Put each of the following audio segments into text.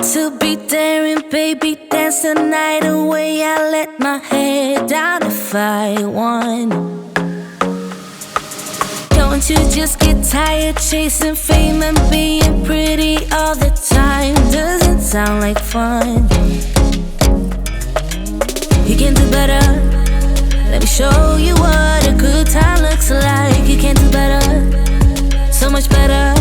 to be daring, baby, dance the night away. I let my head down if I won. Don't you just get tired chasing fame and being pretty all the time? Doesn't sound like fun. You can do better. Let me show you what a good time looks like. You can do better, so much better.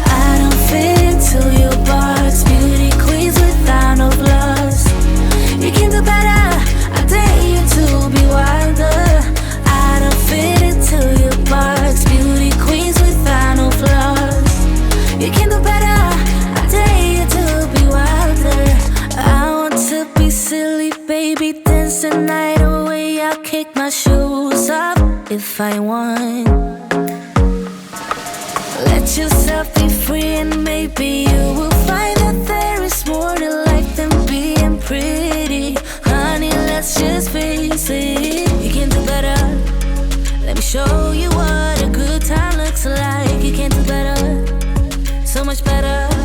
I don't fit into your box, beauty queens without no flaws. You can do better, I dare you to be wilder. I don't fit into your box, beauty queens without no flaws. You can do better, I dare you to be wilder. I want to be silly, baby, dance the night away. I'll kick my shoes off if I want. Let yourself be free and maybe you will find that there is more to life than being pretty. Honey, let's just face it. You can do better. Let me show you what a good time looks like. You can do better, so much better.